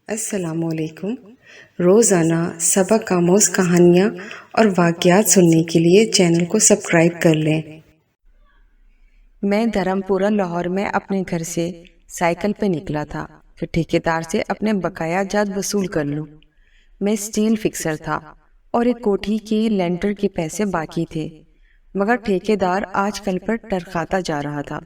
अस्सलाम वालेकुम। रोज़ाना सबक आमोज़ कहानियाँ और वाक़यात सुनने के लिए चैनल को सब्सक्राइब कर लें। मैं धर्मपुरा लाहौर में अपने घर से साइकिल पे निकला था कि ठेकेदार से अपने बकाया जात वसूल कर लूँ। मैं स्टील फिक्सर था और एक कोठी के लेंटर के पैसे बाकी थे, मगर ठेकेदार आजकल पर टरखाता जा रहा था।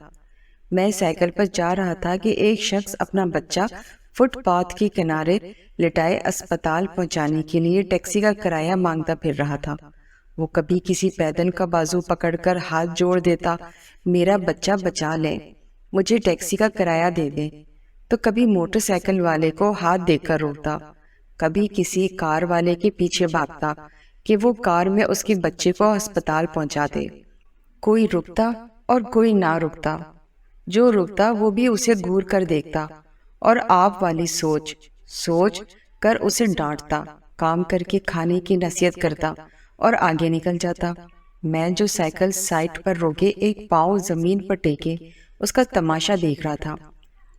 मैं साइकिल पर जा रहा था कि एक शख्स अपना बच्चा फुटपाथ के किनारे लिटाए अस्पताल पहुंचाने के लिए टैक्सी का किराया मांगता फिर रहा था। वो कभी किसी पैदल का बाजू पकड़कर हाथ जोड़ देता, मेरा बच्चा बचा ले, मुझे टैक्सी का किराया दे दे, तो कभी मोटरसाइकिल वाले को हाथ देकर रोकता, कभी किसी कार वाले के पीछे भागता कि वो कार में उसके बच्चे को अस्पताल पहुंचा दे। कोई रुकता और कोई ना रुकता, जो रुकता वो भी उसे घूर कर देखता और आप वाली सोच सोच कर उसे डांटता, काम करके खाने की नसीहत करता और आगे निकल जाता। मैं जो साइकिल साइड पर रोके एक पाँव जमीन पर टेके उसका तमाशा देख रहा था।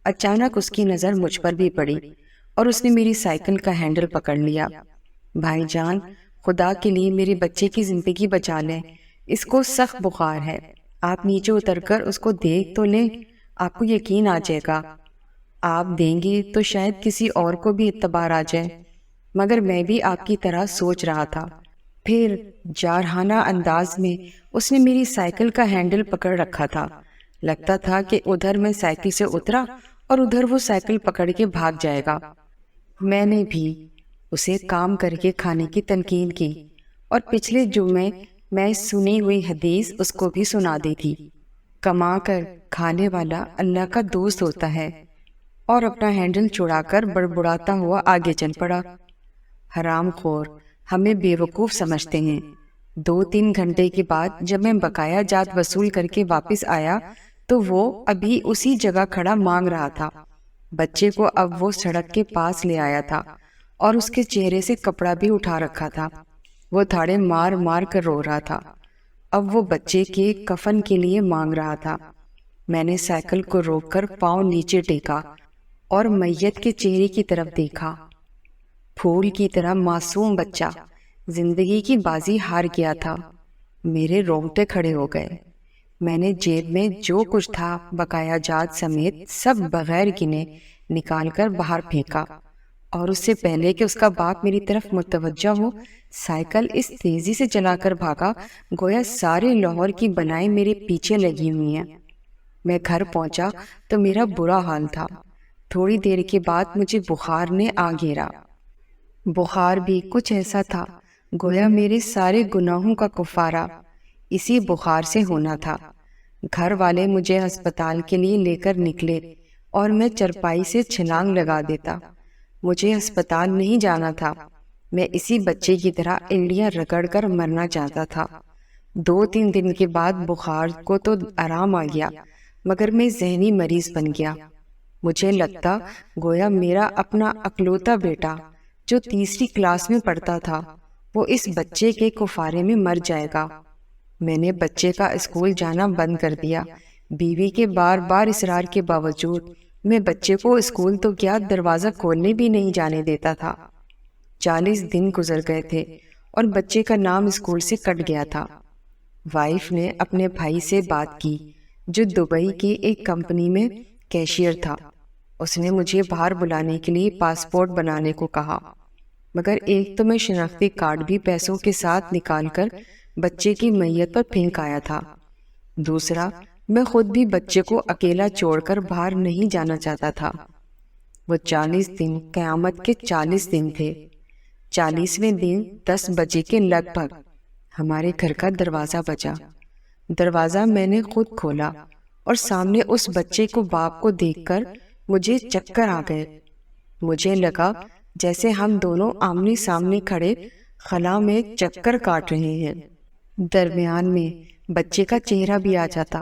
अचानक उसकी नज़र मुझ पर भी पड़ी और उसने मेरी साइकिल का हैंडल पकड़ लिया। भाईजान, खुदा के लिए मेरे बच्चे की जिंदगी बचा लें, इसको सख्त बुखार है, आप नीचे उतरकर उसको देख तो लें, आपको यकीन आ जाएगा। आप देंगे तो शायद किसी और को भी इत्तबार आ जाए। मगर मैं भी आपकी तरह सोच रहा था। फिर जारहाना अंदाज में उसने मेरी साइकिल का हैंडल पकड़ रखा था। लगता था कि उधर मैं साइकिल से उतरा और उधर वो साइकिल पकड़ के भाग जाएगा। मैंने भी उसे काम करके खाने की तलकीन की और पिछले जुम्मे मैं सुनी हुई हदीस उसको भी सुना दी थी। कमा कर खाने वाला अल्लाह का दोस्त होता है। और अपना हैंडल छुड़ाकर बड़बड़ाता हुआ आगे चल पड़ा। हरामखोर हमें बेवकूफ़ समझते हैं। 2-3 घंटे के बाद जब मैं बकाया जात वसूल करके वापस आया तो वो अभी उसी जगह खड़ा मांग रहा था। बच्चे को अब वो सड़क के पास ले आया था और उसके चेहरे से कपड़ा भी उठा रखा था। वो थाड़े मार मार कर रो रहा था। अब वो बच्चे के कफन के लिए मांग रहा था। मैंने साइकिल को रोककर पाँव नीचे टेका और मैयत के चेहरे की तरफ देखा। फूल की तरह मासूम बच्चा जिंदगी की बाजी हार गया था। मेरे रोंगटे खड़े हो गए। मैंने जेब में जो कुछ था बकाया जात समेत सब बगैर गिने निकालकर बाहर फेंका और उससे पहले कि उसका बाप मेरी तरफ मुतवज्जा हो, साइकिल इस तेजी से चलाकर भागा गोया सारे लाहौर की बनाएं मेरे पीछे लगी हुई हैं। मैं घर पहुंचा तो मेरा बुरा हाल था। थोड़ी देर के बाद मुझे बुखार ने आ घेरा। बुखार भी कुछ ऐसा था गोया मेरे सारे गुनाहों का कुफारा इसी बुखार से होना था। घर वाले मुझे अस्पताल के लिए लेकर निकले और मैं चरपाई से छलांग लगा देता। मुझे अस्पताल नहीं जाना था, मैं इसी बच्चे की तरह एड़ियां रगड़ कर मरना चाहता था। 2-3 दिन के बाद बुखार को तो आराम आ गया, मगर मैं जहनी मरीज बन गया। मुझे लगता गोया मेरा अपना अकलौता बेटा जो 3री क्लास में पढ़ता था वो इस बच्चे के कुफारे में मर जाएगा। मैंने बच्चे का स्कूल जाना बंद कर दिया। बीवी के बार बार इसरार के बावजूद मैं बच्चे को स्कूल तो क्या दरवाज़ा खोलने भी नहीं जाने देता था। 40 दिन गुजर गए थे और बच्चे का नाम स्कूल से कट गया था। वाइफ ने अपने भाई से बात की जो दुबई की एक कंपनी में कैशियर था। उसने मुझे बाहर बुलाने के लिए पासपोर्ट बनाने को कहा, मगर एक तो मैं शनाख्ती कार्ड भी पैसों के साथ निकालकर बच्चे की मैयत पर फेंक आया था, दूसरा मैं खुद भी बच्चे को अकेला छोड़कर बाहर नहीं जाना चाहता था। वो 40 दिन क़यामत के 40 दिन थे। 40वें दिन 10 बजे के लगभग हमारे घर का दरवाज़ा बजा। दरवाज़ा मैंने खुद खोला और सामने उस बच्चे को बाप को देखकर मुझे चक्कर आ गए। मुझे लगा जैसे हम दोनों आमने सामने खड़े खला में चक्कर काट रहे हैं। दरमियान में बच्चे का चेहरा भी आ जाता।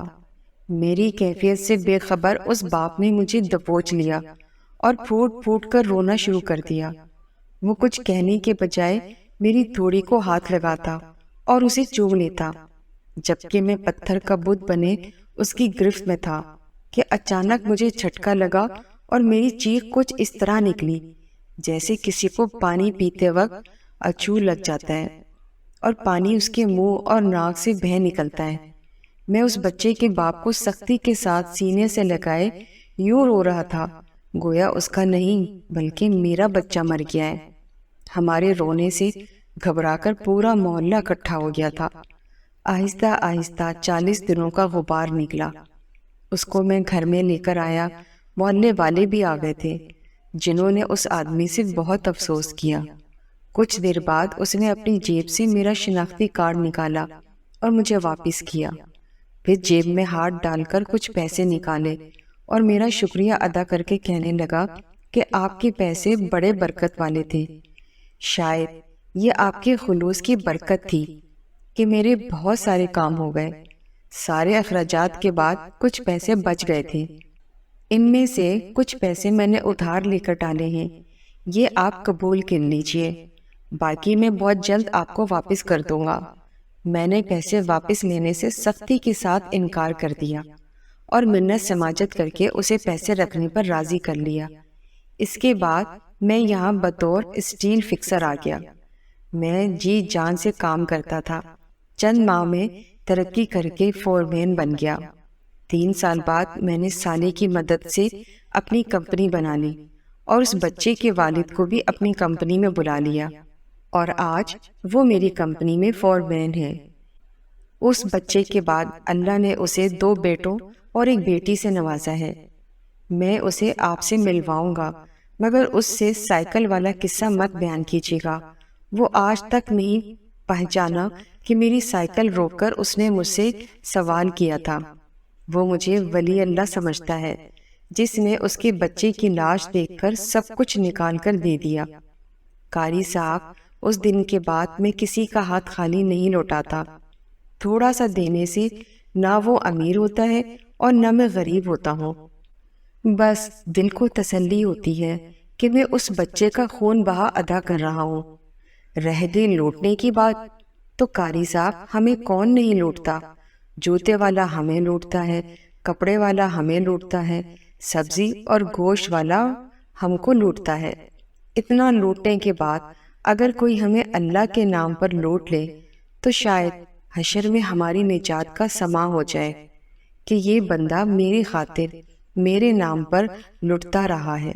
मेरी कैफियत से बेखबर उस बाप ने मुझे दबोच लिया और फूट फूट कर रोना शुरू कर दिया। वो कुछ कहने के बजाय मेरी थोड़ी को हाथ लगाता और उसे चूम लेता, जबकि मैं पत्थर का बुत बने उसकी गिरफ्त में था कि अचानक मुझे झटका लगा और मेरी चीख कुछ इस तरह निकली جیسے کسی کو پانی پیتے وقت اچھو لگ جاتا ہے اور پانی اس کے منہ اور ناک سے بہہ نکلتا ہے۔ میں اس بچے کے باپ کو سختی کے ساتھ سینے سے لگائے یوں رو رہا تھا گویا اس کا نہیں بلکہ میرا بچہ مر گیا ہے۔ ہمارے رونے سے گھبرا کر پورا محلہ اکٹھا ہو گیا تھا۔ آہستہ آہستہ 40 دنوں کا غبار نکلا۔ اس کو میں گھر میں لے کر آیا۔ محلے والے بھی آ گئے تھے جنہوں نے اس آدمی سے بہت افسوس کیا۔ کچھ دیر بعد اس نے اپنی جیب سے میرا شناختی کارڈ نکالا اور مجھے واپس کیا۔ پھر جیب میں ہاتھ ڈال کر کچھ پیسے نکالے اور میرا شکریہ ادا کر کے کہنے لگا کہ آپ کے پیسے بڑے برکت والے تھے۔ شاید یہ آپ کے خلوص کی برکت تھی کہ میرے بہت سارے کام ہو گئے۔ سارے اخراجات کے بعد کچھ پیسے بچ گئے تھے۔ ان میں سے کچھ پیسے میں نے ادھار لے کر ڈالے ہیں، یہ آپ قبول کر لیجئے، باقی میں بہت جلد آپ کو واپس کر دوں گا۔ میں نے پیسے واپس لینے سے سختی کے ساتھ انکار کر دیا اور منت سماجت کر کے اسے پیسے رکھنے پر راضی کر لیا۔ اس کے بعد میں یہاں بطور اسٹیل فکسر آ گیا۔ میں جی جان سے کام کرتا تھا۔ چند ماہ میں ترقی کر کے فورمین بن گیا۔ 3 سال بعد میں نے سالے کی مدد سے اپنی کمپنی بنا لی اور اس بچے کے والد کو بھی اپنی کمپنی میں بلا لیا، اور آج وہ میری کمپنی میں فورمین ہے۔ اس بچے کے بعد اللہ نے اسے 2 بیٹوں اور 1 بیٹی سے نوازا ہے۔ میں اسے آپ سے ملواؤں گا، مگر اس سے سائیکل والا قصہ مت بیان کیجیے گا۔ وہ آج تک نہیں پہچانا کہ میری سائیکل روک کر اس نے مجھ سے سوال کیا تھا۔ وہ مجھے ولی اللہ سمجھتا ہے جس نے اس کے بچے کی لاش دیکھ کر سب کچھ نکال کر دے دیا۔ قاری صاحب، اس دن کے بعد میں کسی کا ہاتھ خالی نہیں لوٹاتا۔ تھوڑا سا دینے سے نہ وہ امیر ہوتا ہے اور نہ میں غریب ہوتا ہوں۔ بس دل کو تسلی ہوتی ہے کہ میں اس بچے کا خون بہا ادا کر رہا ہوں۔ رہ گئی لوٹنے کی بات، تو قاری صاحب ہمیں کون نہیں لوٹتا؟ جوتے والا ہمیں لوٹتا ہے، کپڑے والا ہمیں لوٹتا ہے، سبزی اور گوشت والا ہم کو لوٹتا ہے۔ اتنا لوٹنے کے بعد اگر کوئی ہمیں اللہ کے نام پر لوٹ لے تو شاید حشر میں ہماری نجات کا سماں ہو جائے کہ یہ بندہ میری خاطر میرے نام پر لٹتا رہا ہے۔